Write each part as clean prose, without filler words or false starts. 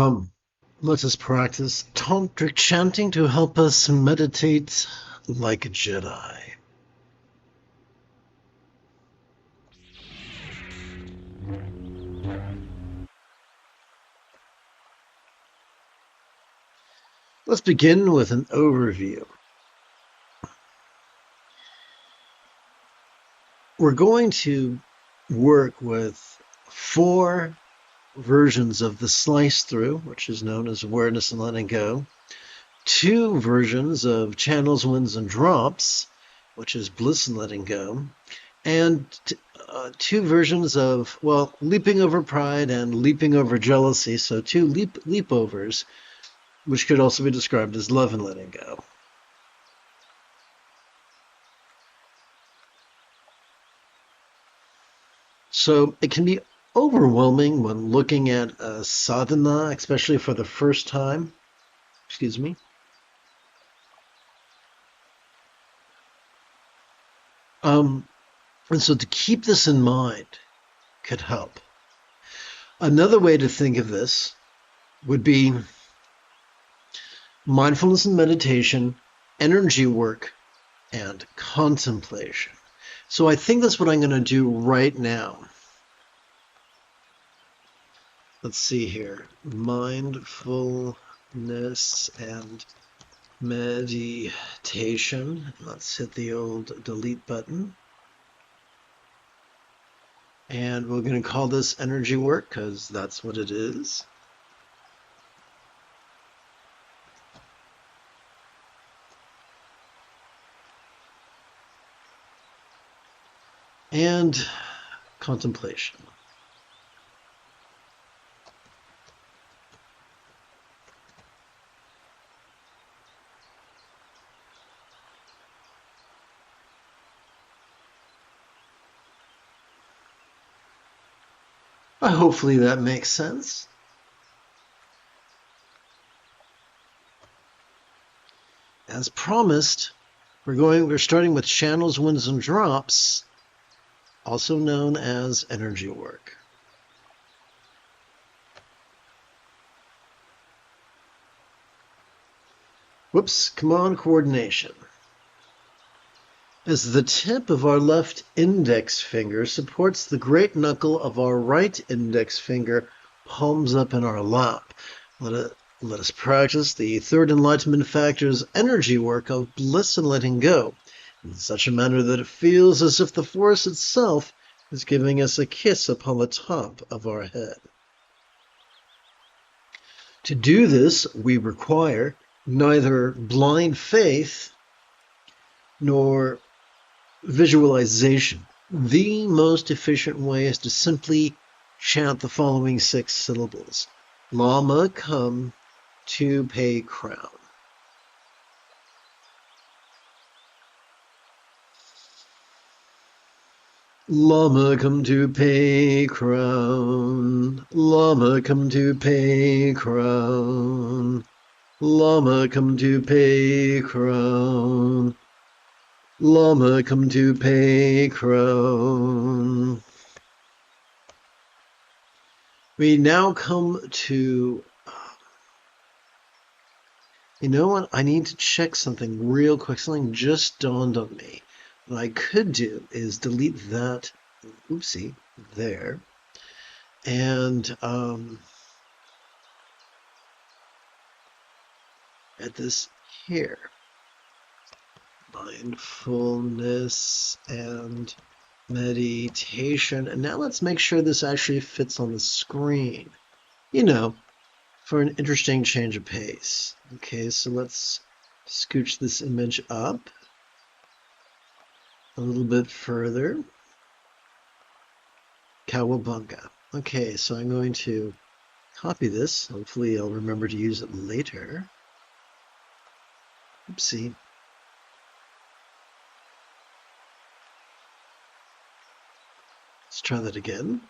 Come, let us practice Tantric Chanting to help us meditate like a Jedi. Let's begin with an overview. We're going to work with 4 versions of the slice through, which is known as awareness and letting go, 2 versions of channels, winds, and drops, which is bliss and letting go, and 2 versions of, well, leaping over pride and leaping over jealousy, so 2 leapovers, which could also be described as love and letting go. So it can be overwhelming when looking at a sadhana, especially for the first time. Excuse me. And so to keep this in mind could help. Another way to think of this would be mindfulness and meditation, energy work, and contemplation. So I think that's what I'm going to do right now. Let's see here. Mindfulness and meditation. Let's hit the old delete button. And we're going to call this energy work because that's what it is. And contemplation. Hopefully that makes sense. As promised, we're starting with channels, winds, and drops, also known as energy work. Whoops, come on, coordination. As the tip of our left index finger supports the great knuckle of our right index finger, palms up in our lap. Let us practice the third enlightenment factor's energy work of bliss and letting go, in such a manner that it feels as if the force itself is giving us a kiss upon the top of our head. To do this, we require neither blind faith nor visualization. The most efficient way is to simply chant the following 6 syllables. Lama come to pay crown. Lama come to pay crown. Lama come to pay crown. Lama come to pay crown. Lama come to pay crown. We now come to, you know what, I need to check something real quick. Something just dawned on me. What I could do is delete that, oopsie, there, and at this here. Mindfulness and meditation. And now let's make sure this actually fits on the screen, you know, for an interesting change of pace. Okay, so let's scooch this image up a little bit further. Cowabunga. Okay, so I'm going to copy this. Hopefully I'll remember to use it later. Oopsie. Let's try that again.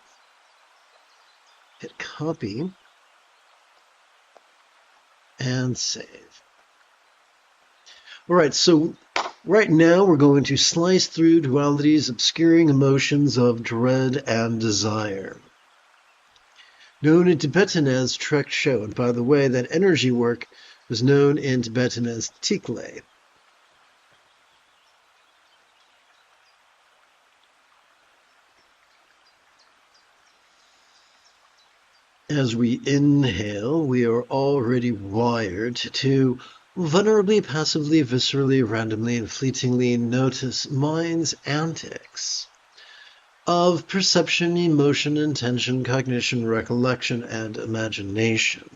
Hit copy and save. All right, so right now we're going to slice through duality's obscuring emotions of dread and desire. known in Tibetan as Trek Sho. And by the way, that energy work was known in Tibetan as Tikle. As we inhale, we are already wired to vulnerably, passively, viscerally, randomly, and fleetingly notice mind's antics of perception, emotion, intention, cognition, recollection, and imagination.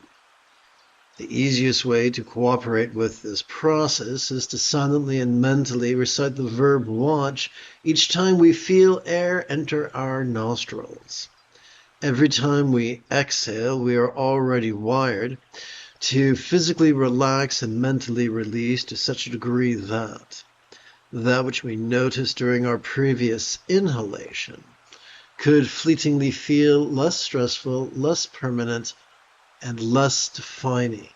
The easiest way to cooperate with this process is to silently and mentally recite the verb watch each time we feel air enter our nostrils. Every time we exhale, we are already wired to physically relax and mentally release to such a degree that which we noticed during our previous inhalation could fleetingly feel less stressful, less permanent, and less defining.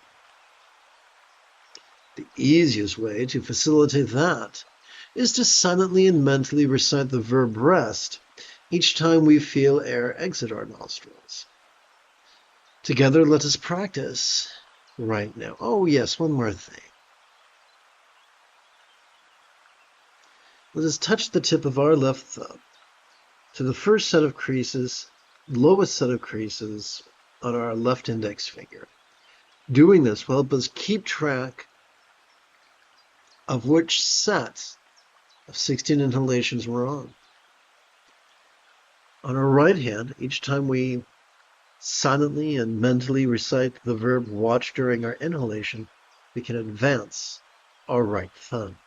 The easiest way to facilitate that is to silently and mentally recite the verb rest each time we feel air exit our nostrils. Together, let us practice right now. Oh, yes, one more thing. Let us touch the tip of our left thumb to the first set of creases, lowest set of creases on our left index finger. Doing this will help us keep track of which set of 16 inhalations we're on. On our right hand, each time we silently and mentally recite the verb watch during our inhalation, we can advance our right thumb.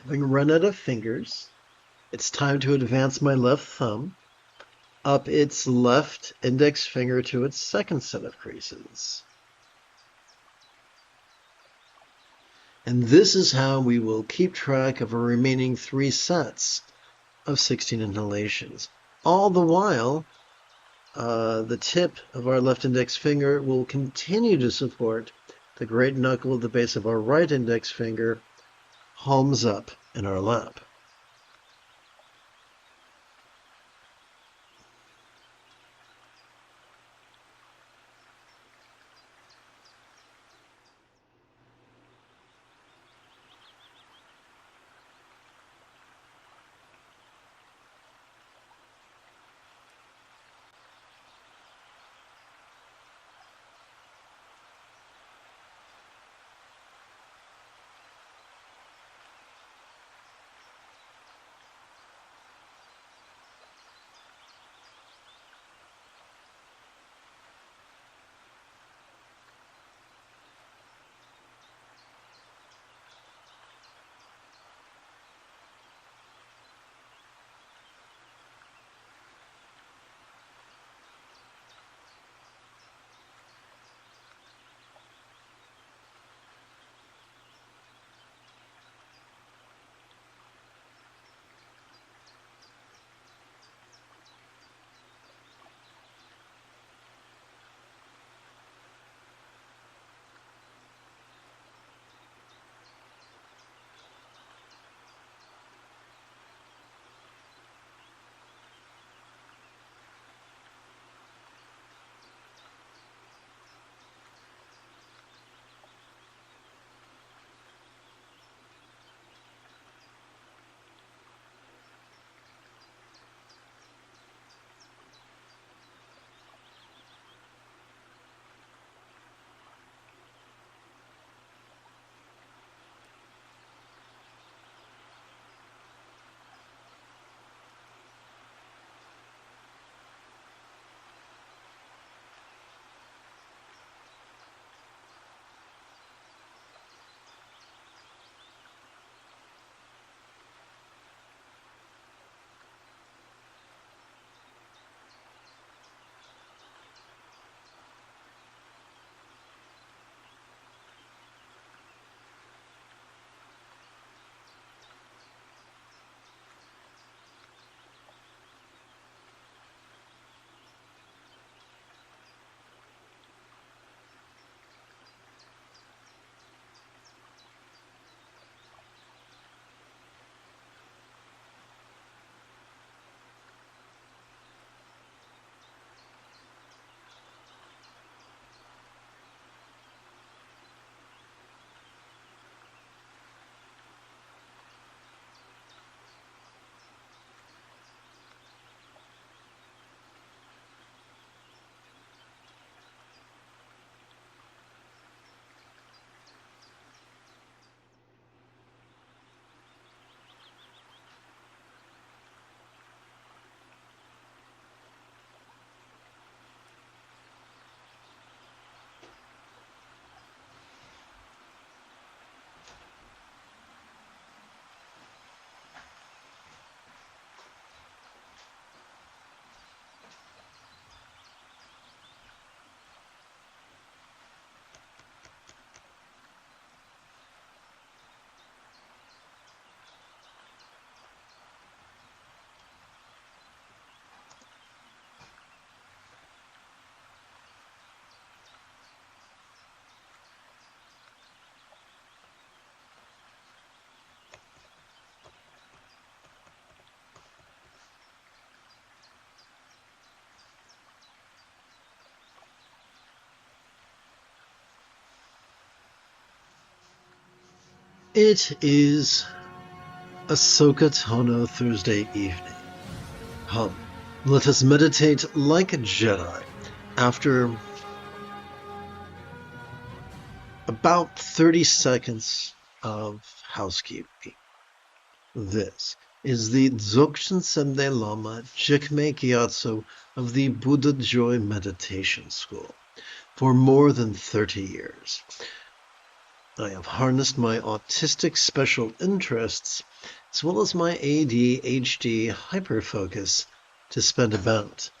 Having run out of fingers, it's time to advance my left thumb up its left index finger to its second set of creases. And this is how we will keep track of our remaining 3 sets of 16 inhalations. All the while, the tip of our left index finger will continue to support the great knuckle at the base of our right index finger, palms up in our lap. It is Ahsoka Tano Thursday evening. Come, let us meditate like a Jedi after about 30 seconds of housekeeping. This is the Dzogchen Semde Lama Jigme Gyatso of the Buddha Joy Meditation School for more than 30 years. I have harnessed my autistic special interests as well as my ADHD hyperfocus to spend about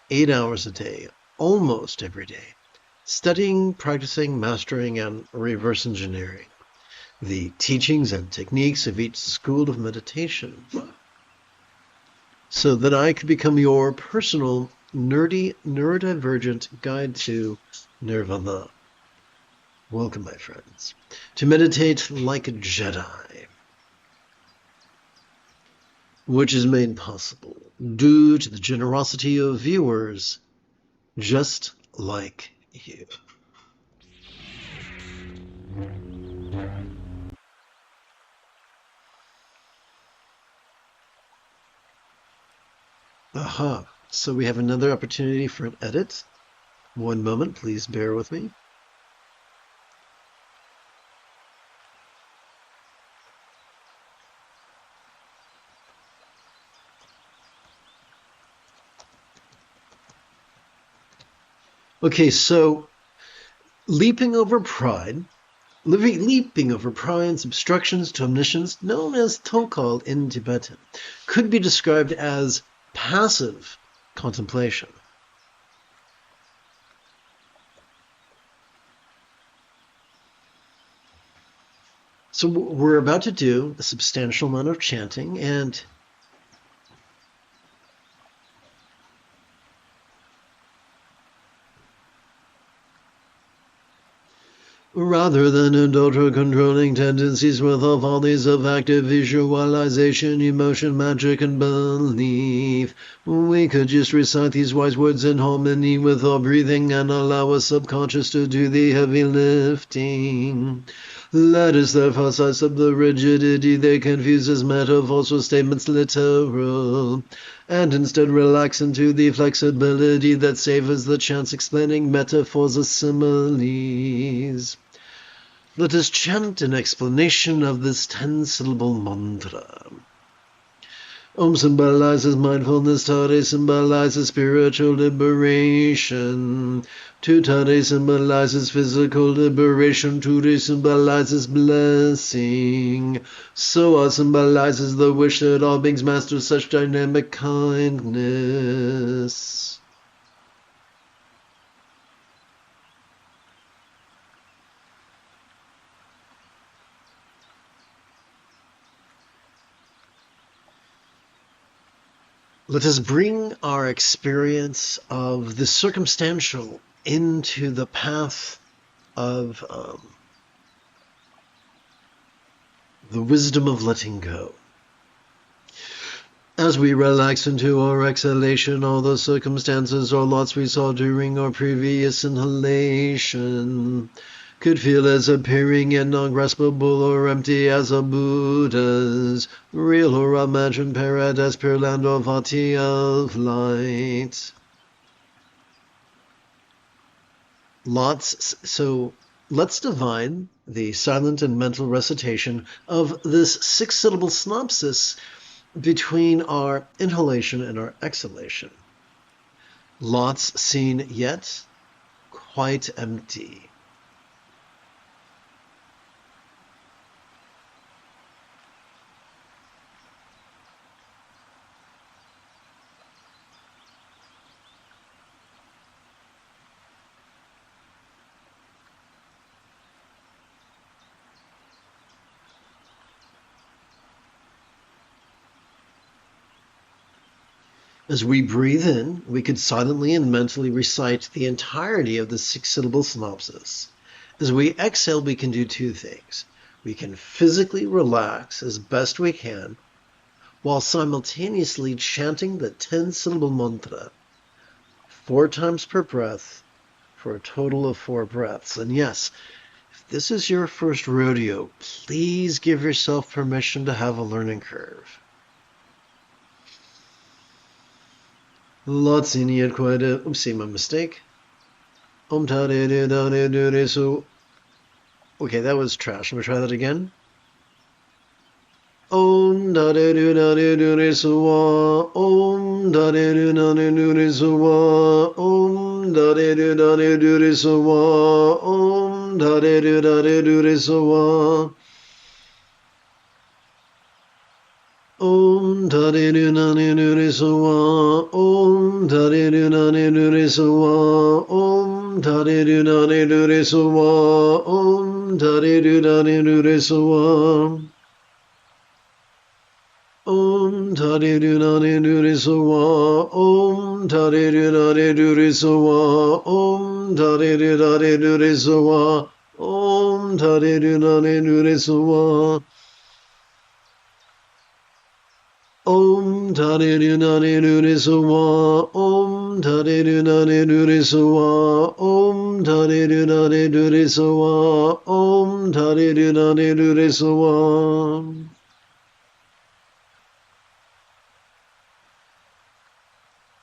8 hours a day, almost every day, studying, practicing, mastering, and reverse engineering the teachings and techniques of each school of meditation so that I could become your personal nerdy, neurodivergent guide to nirvana. Welcome, my friends, to meditate like a Jedi, which is made possible due to the generosity of viewers just like you. Aha, so we have another opportunity for an edit. One moment, please bear with me. Okay, so leaping over pride's obstructions to omniscience, known as Tokal in Tibetan, could be described as passive contemplation. So we're about to do a substantial amount of chanting, and rather than indulge our controlling tendencies with all follies of active visualization, emotion, magic, and belief, we could just recite these wise words in harmony with our breathing and allow our subconscious to do the heavy lifting. Let us therefore sidestep the rigidity that confuses metaphors with statements literal, and instead relax into the flexibility that savors the chance explaining metaphors as similes. Let us chant an explanation of this 10-syllable mantra. Om symbolizes mindfulness, Tade symbolizes spiritual liberation. Tade symbolizes physical liberation, Tude symbolizes blessing. Soa symbolizes the wish that all beings master such dynamic kindness. Let us bring our experience of the circumstantial into the path of the wisdom of letting go. As we relax into our exhalation, all the circumstances or lots we saw during our previous inhalation could feel as appearing and non-graspable or empty as a Buddha's, real or imagined paradise, pure land or vati of light. So let's divine the silent and mental recitation of this 6-syllable synopsis between our inhalation and our exhalation. Lots seen yet quite empty. As we breathe in, we could silently and mentally recite the entirety of the 6-syllable synopsis. As we exhale, we can do two things. We can physically relax as best we can, while simultaneously chanting the 10-syllable mantra 4 times per breath for a total of 4 breaths. And yes, If this is your first rodeo, please give yourself permission to have a learning curve. Lotsini had quite a... Oopsie, my mistake. Okay, that was trash. Let me try that again. Om da de do da de do de suwa. Om da de do da de do de suwa. Om da de do da de do de suwa. Om da de do da de do de suwa. Om da de do da de do de suwa. Om da de do da de do de suwa. Om da de do da de do de suwa. Om da de do da de do de suwa. Om tare do na de do re so wa. Om tare do na de do re so wa. Om tare do na de do re so wa. Om tare do na de do re so wa. Om tare do na de do re so wa. Om tare do na de do re so wa. Om tare do na de do re so wa. Om tare do na de do re so wa.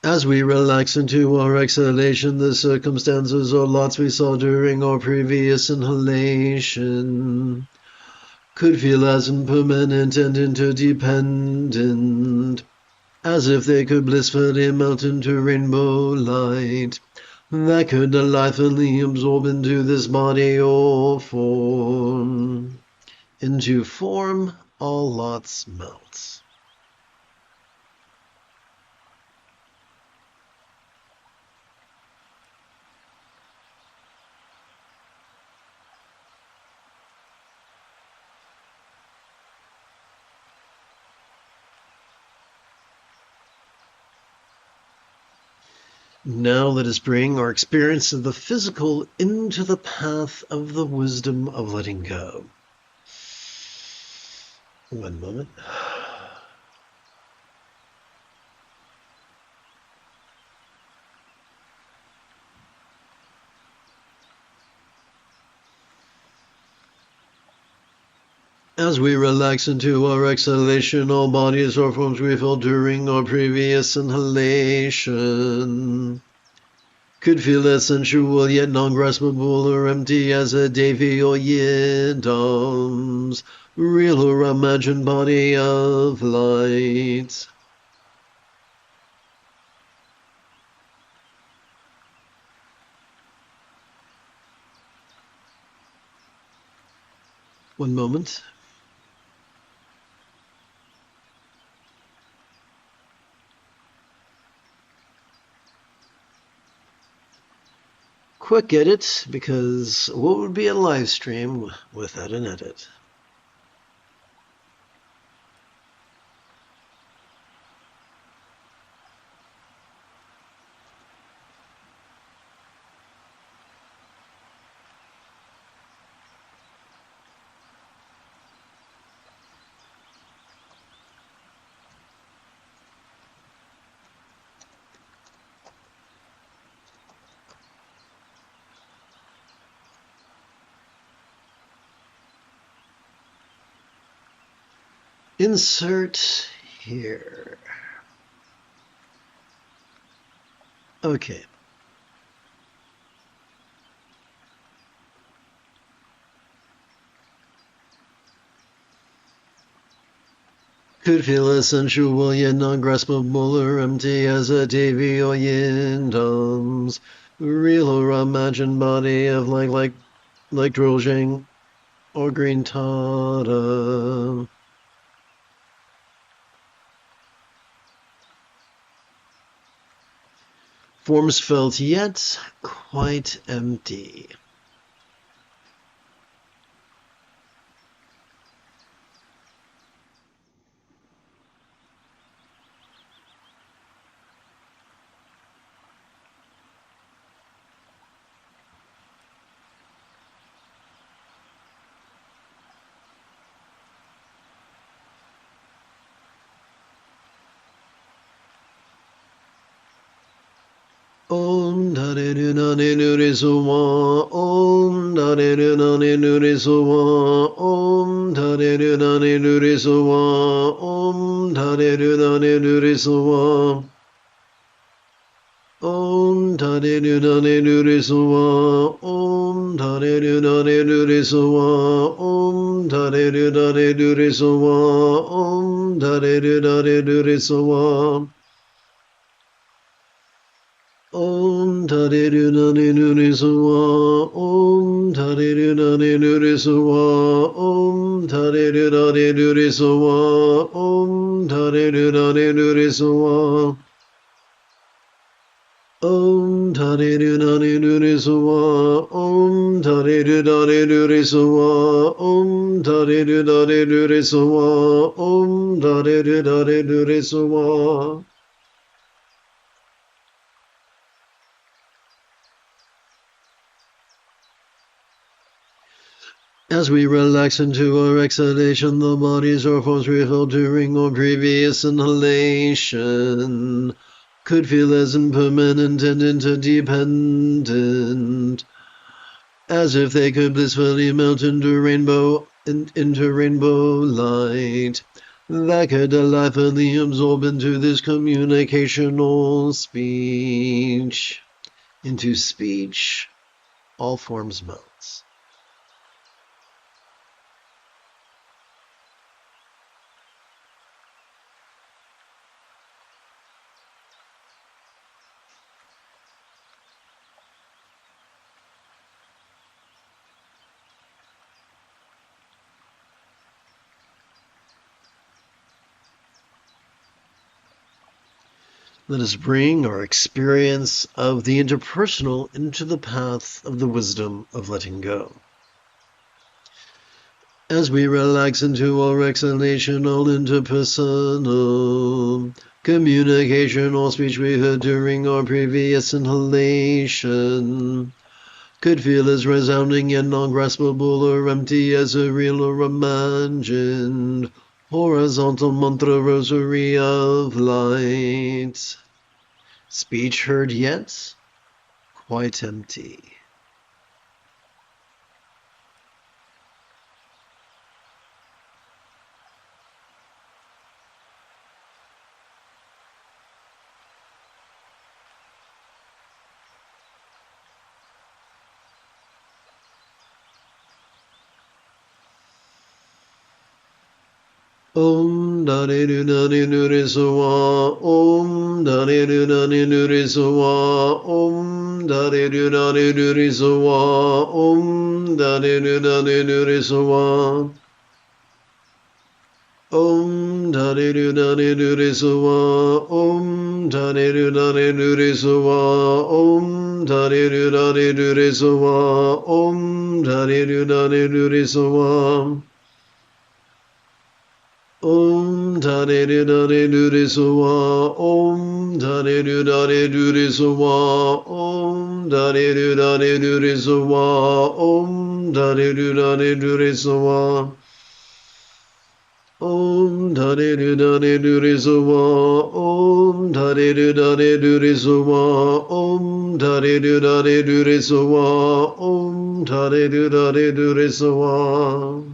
As we relax into our exhalation, the circumstances or lots we saw during our previous inhalation could feel as impermanent and interdependent, as if they could blissfully melt into rainbow light that could delightfully absorb into this body or form. Into form, all lots melt. Now let us bring our experience of the physical into the path of the wisdom of letting go. One moment. As we relax into our exhalation, all bodies or forms we felt during our previous inhalation could feel as sensual yet non-graspable or empty as a Devi or Yidam's real or imagined body of light. One moment. Quick edit, because what would be a live stream without an edit? Insert here. Okay. Could feel as sensual yet non-graspable or empty as a Devi or Yindam's real or imagined body of like Droljang or Green Tata. Forms felt yet quite empty. Om da Dareru Nani Nuri Suwa, Om Dareru Nani Nuri Suwa, Om Dareru Nani Nuri Suwa, Om Dareru Nani Nuri Suwa, Om Dareru Nani Nuri Suwa, Om Dareru Nani Nuri Suwa, Om Dareru Nani Nuri Suwa, Om Dareru Nani Nuri Suwa, Om Dareru Nani Nuri Suwa, Om Dareru Nani Nuri Suwa, Om Dareru Nani Nuri Suwa, Om Dareru Nani Nuri Suwa, Om Dareru Nani Nuri Suwa, Om Dareru Nani Nuri Suwa, Om Dareru Nani Nuri Suwa, Om Dareru Nani Nuri Suwa. As we relax into our exhalation, the bodies or forms we held during our previous inhalation could feel as impermanent and interdependent, as if they could blissfully melt into rainbow light that could delightfully absorb into this communicational speech. Into speech, all forms melt. Let us bring our experience of the interpersonal into the path of the wisdom of letting go. As we relax into our exhalation, all interpersonal communication or speech we heard during our previous inhalation could feel as resounding and non-graspable or empty as a real or imagined horizontal mantra rosary of light. Speech heard yet, quite empty. Om Dareru Nani Nuri Suwa, Om Dareru Nani Nuri Suwa, Om Dareru Nani Nuri Suwa, Om Dareru Nani Nuri Suwa, Om Dareru Nani Nuri Suwa, Om Dareru Nani Nuri Suwa, Om Dareru Nani Nuri Suwa, Om Dareru Nani Nuri Suwa, Om Dareru Nani Nuri Suwa, Om Dareru Nani Nuri Suwa, Om Dareru Nani Nuri Suwa, Om Dareru Nani Nuri Suwa, Om Dareru Nani Nuri Suwa, Om Dareru Nani Nuri Suwa, Om Dareru Nani Nuri Suwa, Om Dareru Nani Nuri Suwa.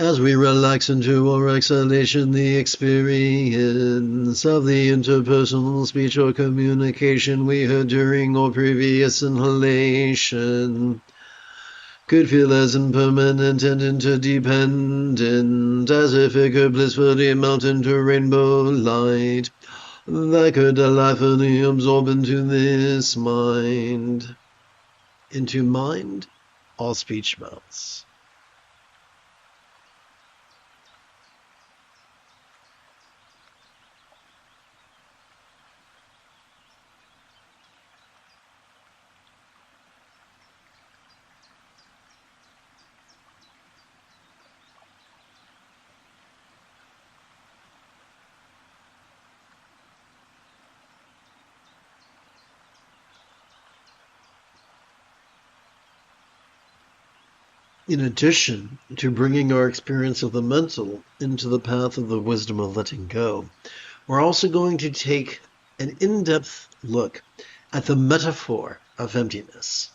As we relax into our exhalation, the experience of the interpersonal speech or communication we heard during our previous inhalation could feel as impermanent and interdependent as if it could blissfully melt into rainbow light that could delightfully absorb into this mind. Into mind, all speech melts. In addition to bringing our experience of the mental into the path of the wisdom of letting go, we're also going to take an in-depth look at the metaphor of emptiness.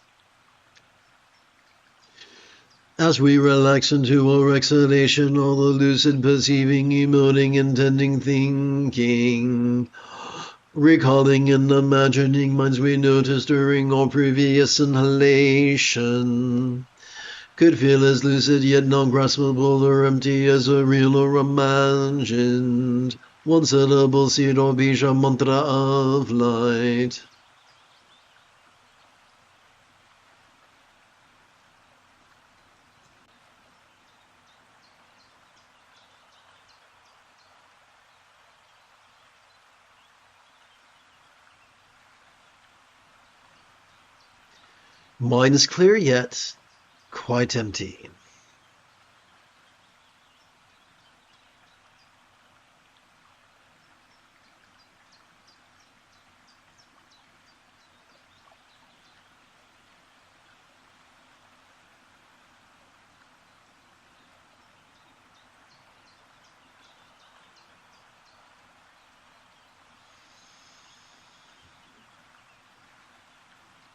As we relax into our exhalation, all the lucid perceiving, emoting, intending, thinking, recalling and imagining minds we noticed during our previous inhalation could feel as lucid yet non-graspable or empty as a real or imagined one-syllable seed or bija mantra of light. Minds clear yet quite empty.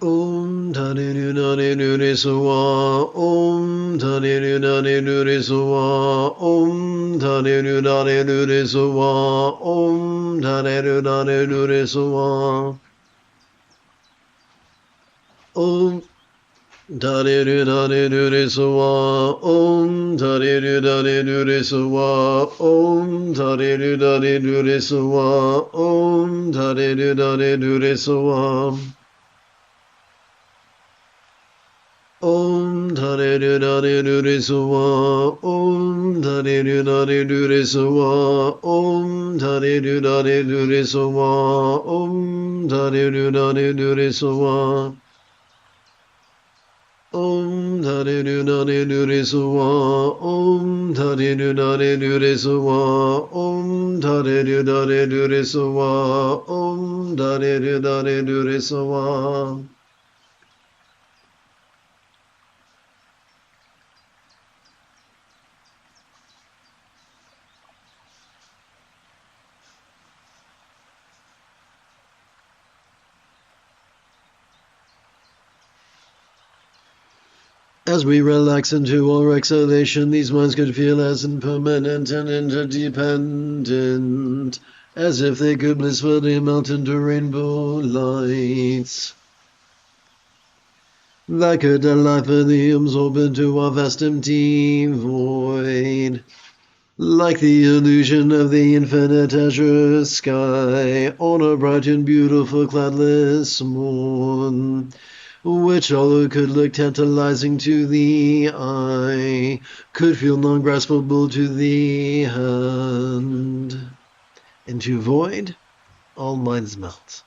Om Dhani Nani Nuri Suwa, Om Dhani Nani Nuri Suwa, Om Dhani Nani Nuri Suwa, Om Dhani Nani Nuri Suwa, Om Dhani Nani Nuri Suwa, Om Dhani Nani Nuri Suwa, Om Dhani Nani Nuri Suwa, Om Dhani Nani Nuri Suwa. Om Dhani Nani Nuri Suwa, Om Dhani Nani Nuri Suwa, Om Dhani Nani Nuri Suwa, Om Dhani Nani Nuri Suwa, Om Dhani Nani Nuri Suwa, Om Dhani Nani Nuri Suwa, Om Dhani Nani Nuri Suwa, Om Dhani Nani Nuri Suwa. As we relax into our exhalation, these minds could feel as impermanent and interdependent, as if they could blissfully melt into rainbow lights. That could delightfully absorb into our vast empty void, like the illusion of the infinite azure sky on a bright and beautiful cloudless morn, which, although could look tantalizing to the eye, could feel non-graspable to the hand. Into void, all minds melt.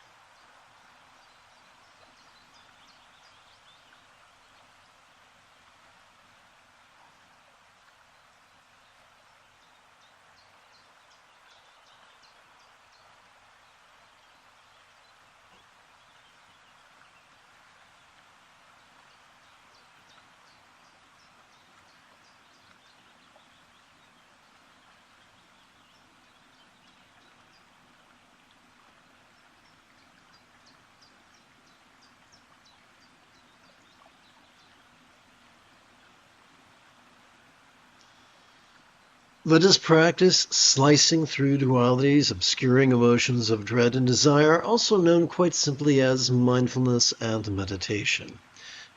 Let us practice slicing through dualities, obscuring emotions of dread and desire, also known quite simply as mindfulness and meditation.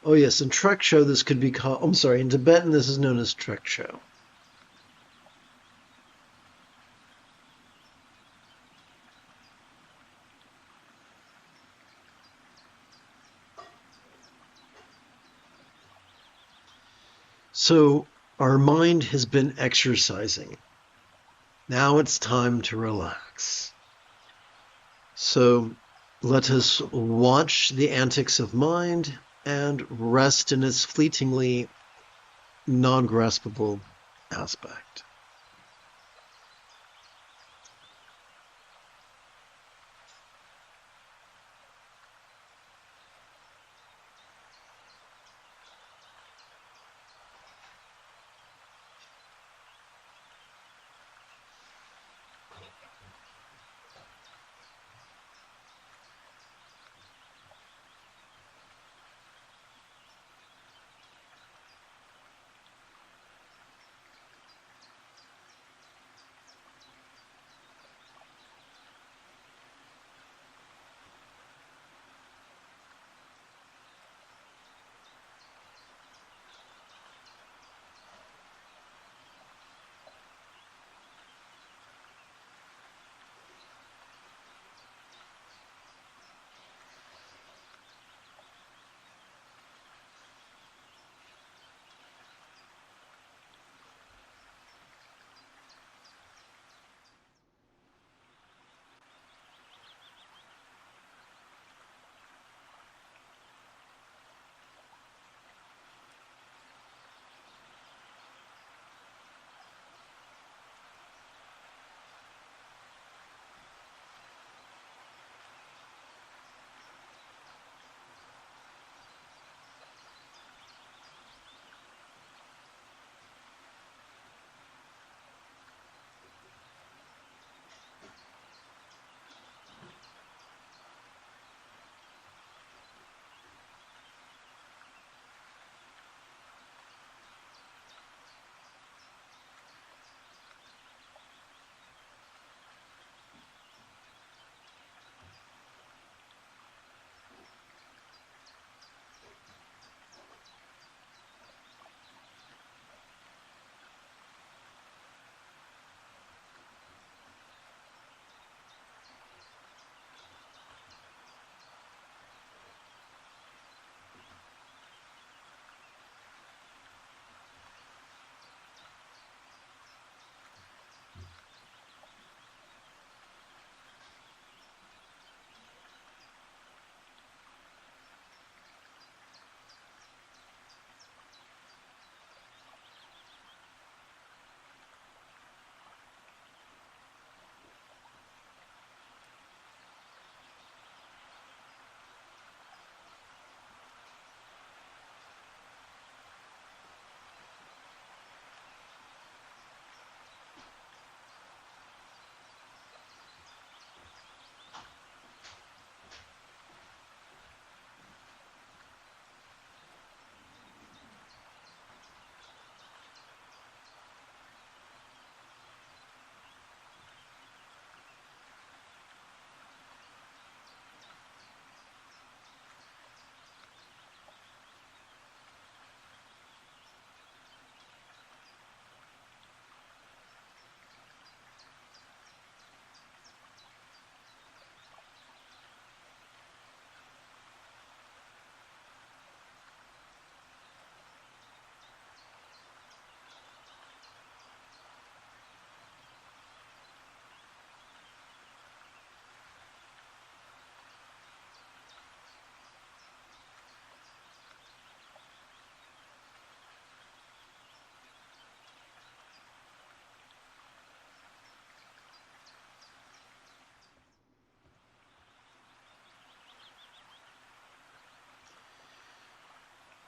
Oh yes, in Treksho this could be called, in Tibetan this is known as Treksho. So our mind has been exercising. Now it's time to relax. So let us watch the antics of mind and rest in its fleetingly non-graspable aspect.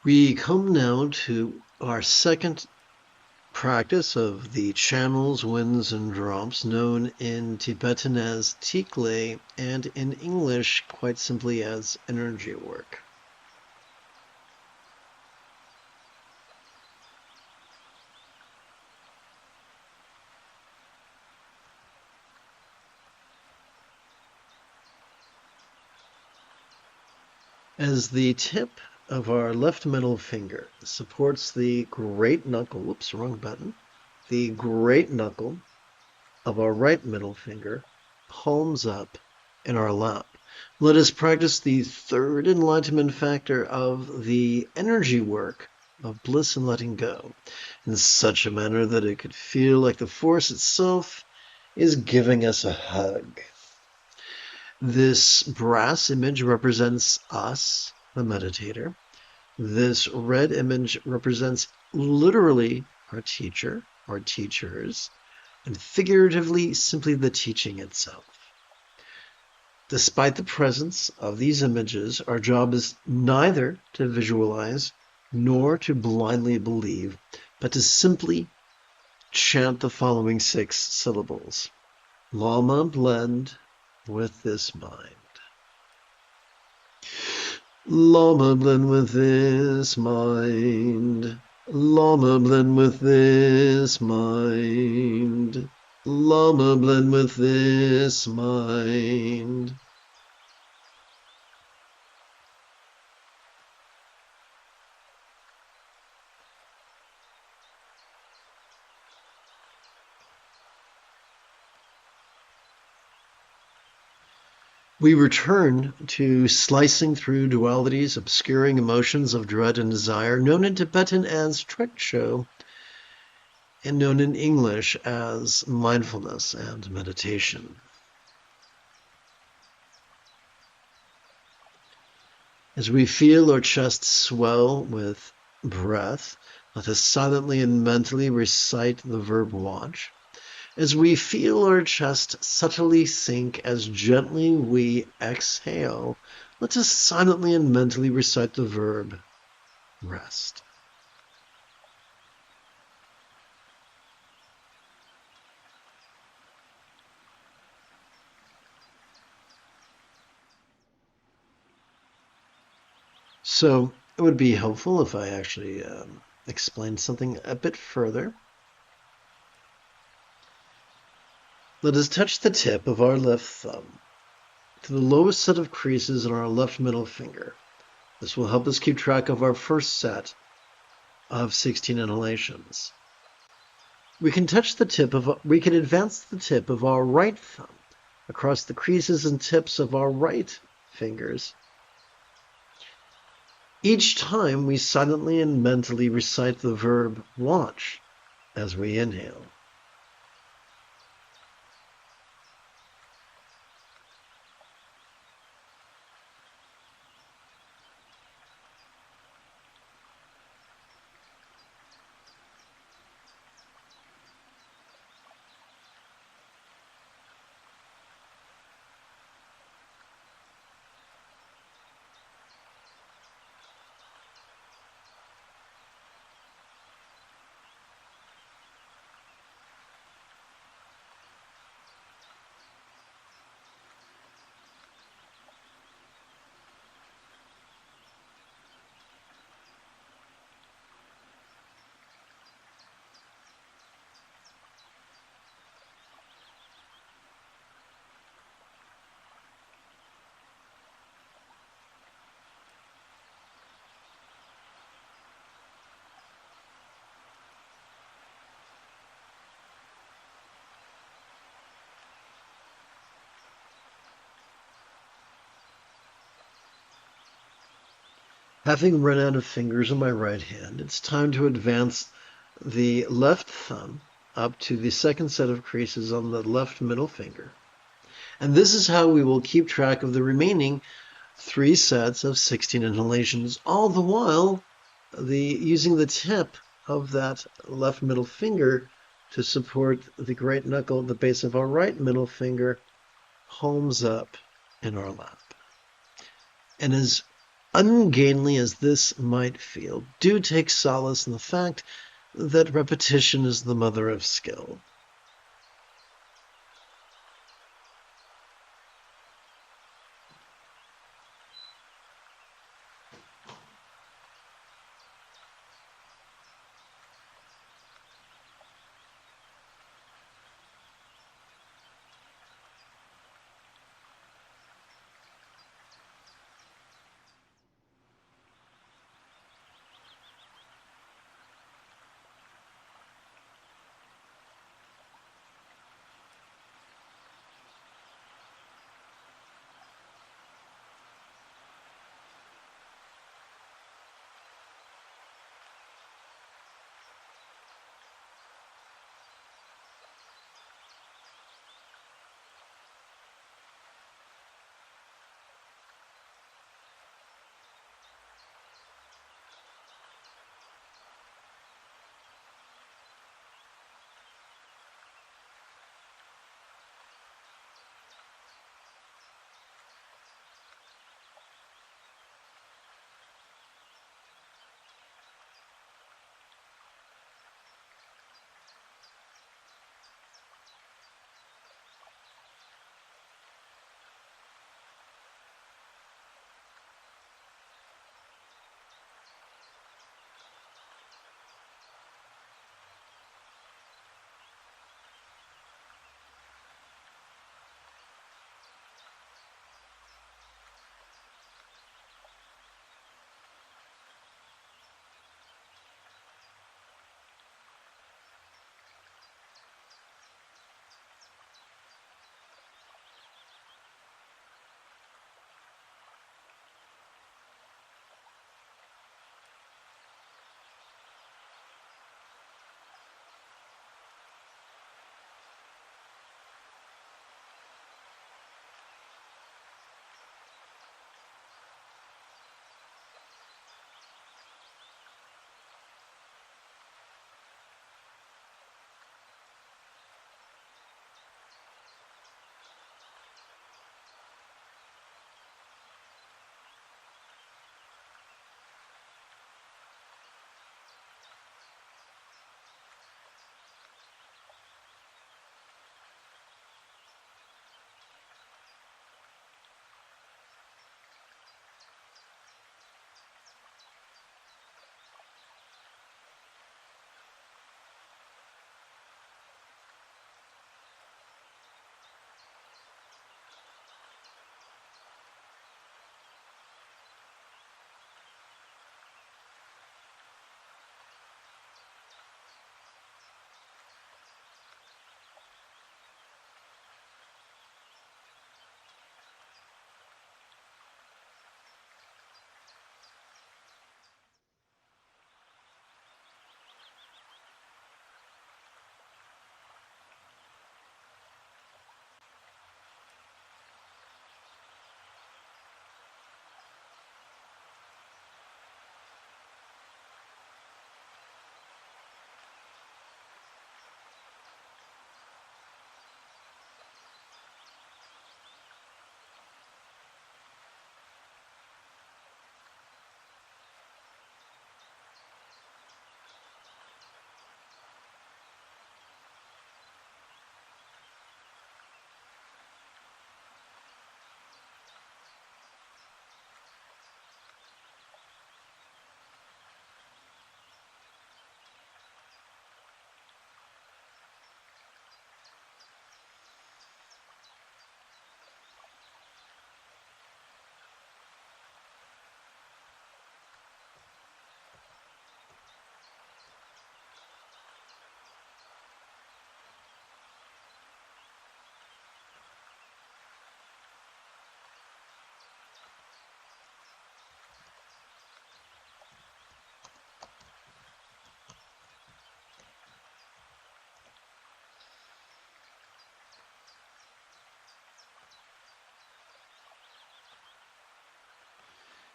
We come now to our second practice of the channels, winds, and drops, known in Tibetan as Tikle and in English quite simply as energy work. As the tip of our left middle finger supports the great knuckle, whoops, wrong button, the great knuckle of our right middle finger, palms up in our lap. Let us practice the third enlightenment factor of the energy work of bliss and letting go in such a manner that it could feel like the force itself is giving us a hug. This brass image represents us, the meditator. This red image represents literally our teacher, or teachers, and figuratively simply the teaching itself. Despite the presence of these images, our job is neither to visualize nor to blindly believe, but to simply chant the following 6 syllables. Lama, blend with this mind. Lama, blend with this mind. Lama, blend with this mind. Lama, blend with this mind. We return to slicing through dualities, obscuring emotions of dread and desire, known in Tibetan as Trekcho, and known in English as mindfulness and meditation. As we feel our chest swell with breath, let us silently and mentally recite the verb watch. As we feel our chest subtly sink as gently we exhale, let us silently and mentally recite the verb rest. So it would be helpful if I actually explained something a bit further. Let us touch the tip of our left thumb to the lowest set of creases in our left middle finger. This will help us keep track of our first set of 16 inhalations. We can advance the tip of our right thumb across the creases and tips of our right fingers. Each time we silently and mentally recite the verb watch as we inhale. Having run out of fingers on my right hand, it's time to advance the left thumb up to the second set of creases on the left middle finger. And this is how we will keep track of the remaining 3 sets of 16 inhalations, all the while using the tip of that left middle finger to support the great knuckle at the base of our right middle finger, palms up in our lap. And as Ungainly as this might feel, do take solace in the fact that repetition is the mother of skill.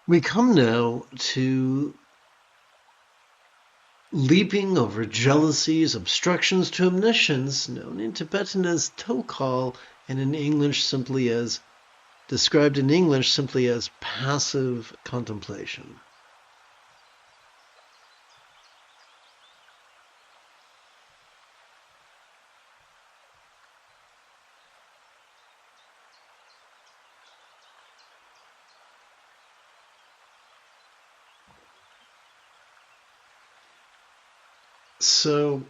We come now to leaping over jealousies, obstructions to omniscience, known in Tibetan as Tokal and in English simply as described in English simply as passive contemplation. So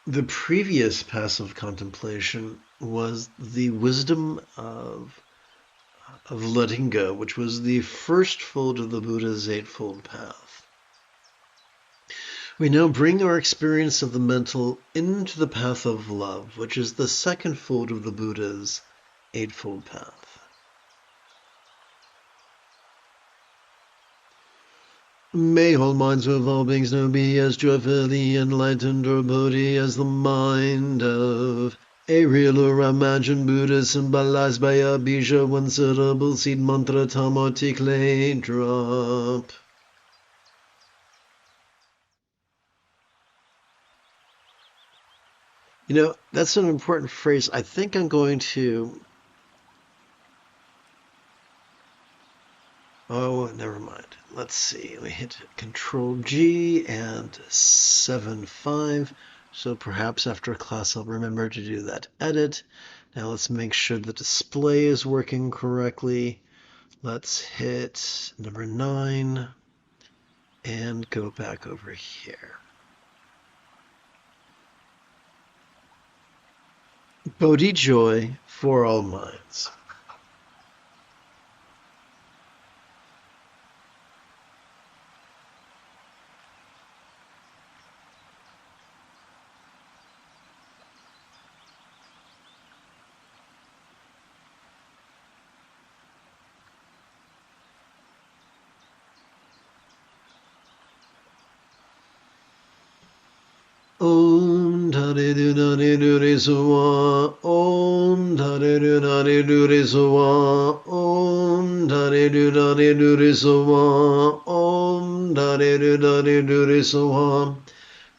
the previous passive contemplation was the wisdom of letting go, which was the first fold of the Buddha's Eightfold Path. We now bring our experience of the mental into the path of love, which is the second fold of the Buddha's Eightfold Path. May all minds of all beings now be as joyfully enlightened or Bodhi as the mind of a real or imagined Buddha symbolized by a bija, one syllable seed mantra tamati clay drop. You know, that's an important phrase. I think I'm going to... Oh, never mind. Let's see. We hit Control G and 7.5. So perhaps after class I'll remember to do that edit. Now let's make sure the display is working correctly. Let's hit number 9 and go back over here. Bodhi joy for all minds. Om Dhare Dhare Dhare Suwa, Om Dhare Dhare Dhare Suwa, Om Dhare Dhare Dhare Suwa, Om Dhare Dhare Dhare Suwa.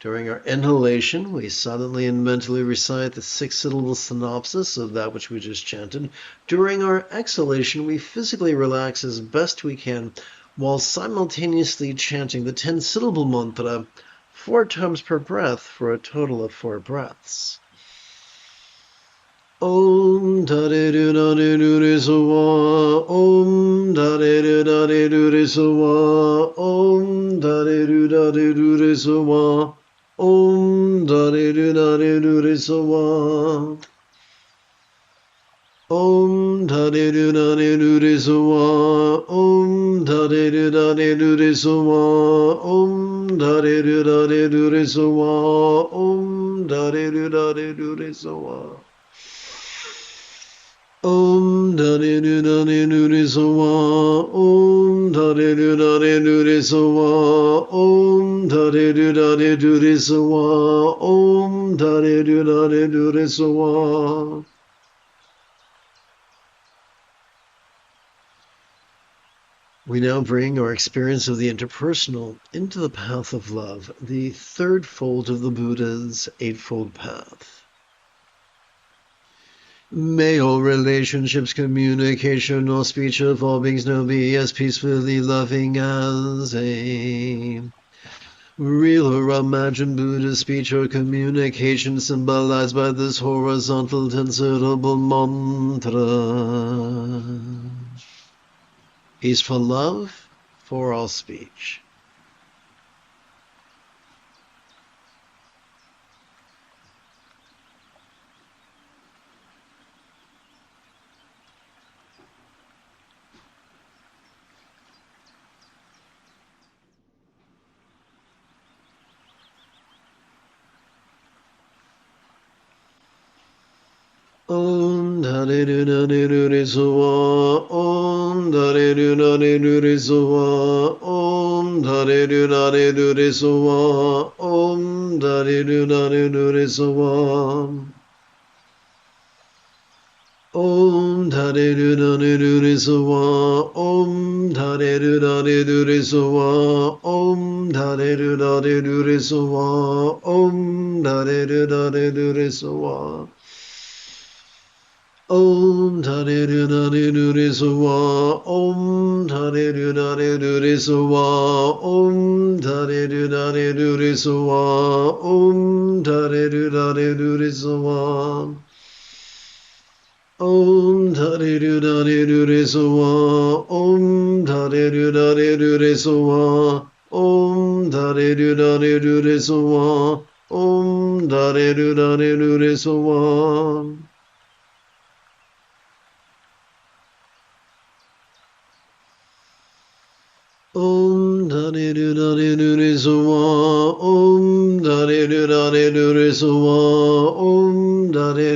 During our inhalation, we silently and mentally recite the 6-syllable synopsis of that which we just chanted. During our exhalation, we physically relax as best we can while simultaneously chanting the 10-syllable mantra 4 times per breath for a total of 4 breaths. Om Dhare Dhare Dhare Suwa, Om Dhare Dhare Dhare Suwa, Om Dhare Dhare Dhare Suwa, Om Dhare Dhare Dhare Suwa. Om Dhare Dhare Dhare Suwa, Om Dhare Dhare Dhare Suwa, Om Dhare Dhare Dhare Suwa, Om Dhare Dhare Dhare Suwa. Om Dhare Dhare Dhare Suwa, Om Dhare Dhare Dhare Suwa, Om Dhare Dhare Dhare Suwa, Om Dhare Dhare Dhare Suwa. We now bring our experience of the interpersonal into the path of love, the third fold of the Buddha's Eightfold Path. May all relationships, communication, or speech of all beings now be as peacefully loving as a real or imagined Buddha speech or communication symbolized by this horizontal 10-syllable mantra. Peaceful love for all speech. Om Dhare Dhare Dhare Suwa, Om Dhare Dhare Dhare Suwa, Om Dhare Dhare Dhare Suwa, Om Dhare Dhare Dhare Suwa. Om Dhare Dhare Dhare Suwa, Om Dhare Dhare Dhare Suwa, Om Dhare Dhare Dhare Suwa, Om Dhare Dhare Dhare Suwa. Om Dhare Dhare Dhare re so wa. Om da re re so wa. Om da re re so wa. Om da re re so wa. Om da re re so wa. Om da re re so wa. Om da re re so wa. Om da re re so wa. Om da re re so wa. Om da re re so wa. Om da re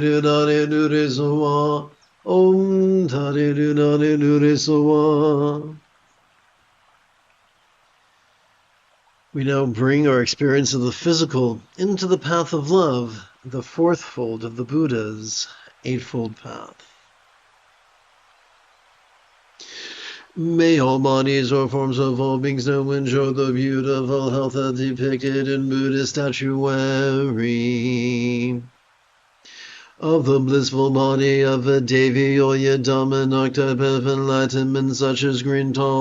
re so wa. Om da re re so wa. We now bring our experience of the physical into the path of love, the fourth fold of the Buddha's Eightfold Path. May all bodies or forms of all beings know and show the beautiful health as depicted in Buddhist statuary of the blissful body of a Devi or Yadama, an archetype of enlightenment such as Green Tara.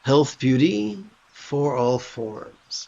Health, beauty for all forms.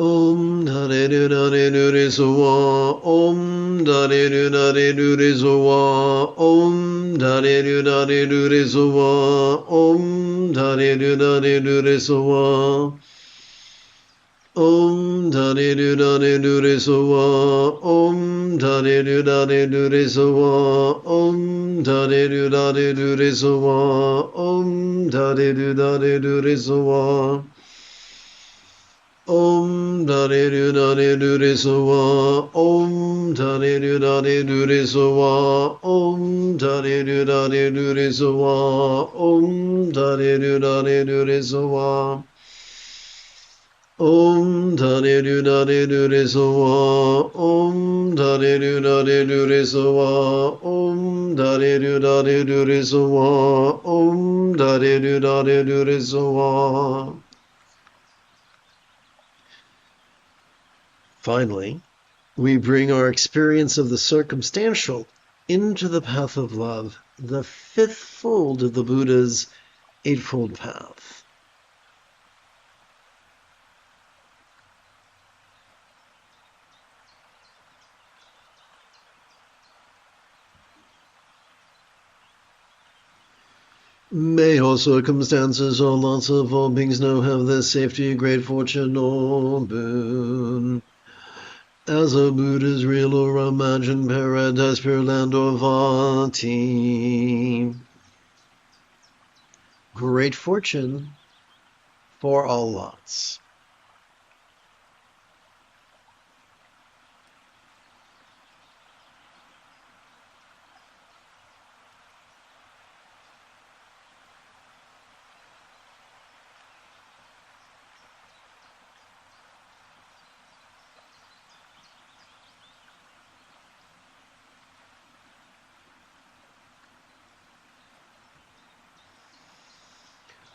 Om da re re so wa. Om da re re so wa. Om da re re so wa. Om da re re so wa. Om da re re so wa. Om da re re so wa. Om da re re so wa. Om da re re so wa. Om da re re so wa. Om da re re so wa. Om da re re so wa. Om da re re so wa. Om da re re so wa. Om da re re so wa. Om da re re so wa. Om da re re so wa. Finally, we bring our experience of the circumstantial into the path of love, the fifth fold of the Buddha's Eightfold Path. May all circumstances, all lots of all beings know have this safety, great fortune, or boon. As a Buddha's real or imagined paradise, pure land or vati. Great fortune for all lots.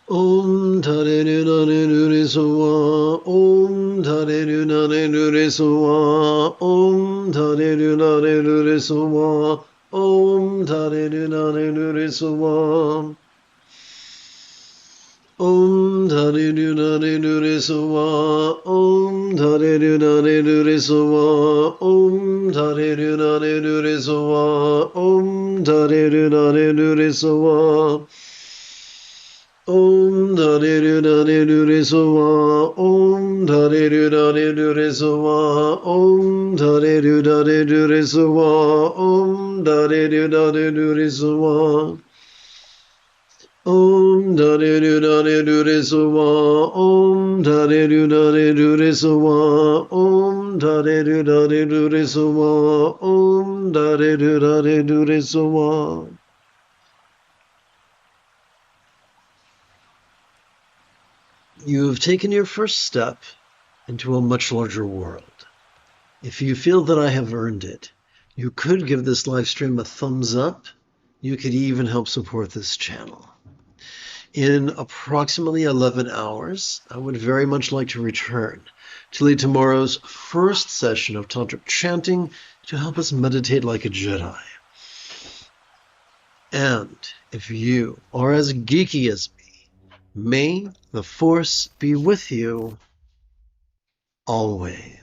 Om Tare Re So Wa. Om Tare Re So Wa. Om Tare Re So Wa. Om Tare Re So Wa. Om Tare Re So Wa. Om Tare Re So Wa. Om Tare Re So Wa. Om Tare Re So Wa. Om da re re so wa. Om da re re so wa. Om da re re so wa. Om da re re so wa. Om da re re so wa. Om da re re so wa. Om da re re so wa. Om da re re so wa. You have taken your first step into a much larger world. If you feel that I have earned it, you could give this live stream a thumbs up. You could even help support this channel. In approximately 11 hours, I would very much like to return to lead tomorrow's first session of Tantric Chanting to help us meditate like a Jedi. And if you are as geeky as me, may the Force be with you always.